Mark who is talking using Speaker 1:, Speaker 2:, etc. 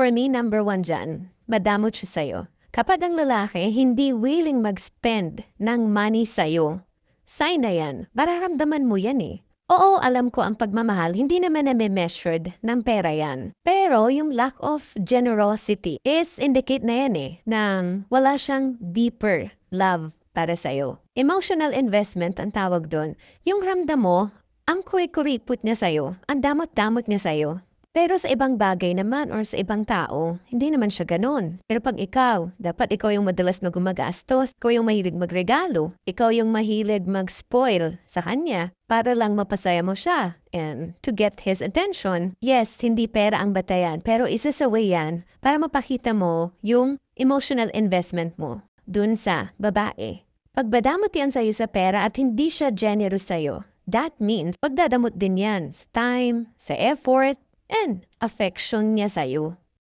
Speaker 1: For me, number one dyan, madamot siya sa'yo. Kapag ang lalaki hindi willing mag-spend ng money sa'yo, sign na yan. Mararamdaman mo yan eh. Oo, alam ko ang pagmamahal, hindi naman measured ng pera yan. Pero yung lack of generosity is indicate na yan eh, nang wala siyang deeper love para sa'yo. Emotional investment ang tawag doon. Yung ramdam mo, ang kuri-kuripot niya sa'yo, ang damot-damot niya sa'yo. Pero sa ibang bagay naman or sa ibang tao, hindi naman siya ganun. Pero pag ikaw, dapat ikaw yung madalas na gumagastos, ikaw yung mahilig magregalo, ikaw yung mahilig mag-spoil sa kanya para lang mapasaya mo siya and to get his attention. Yes, hindi pera ang batayan, pero isa sa way yan para mapakita mo yung emotional investment mo dun sa babae. Pag badamot yan sa'yo sa pera at hindi siya generous sa'yo, that means pagdadamot din yan sa time, sa effort, and affection niya sa'yo.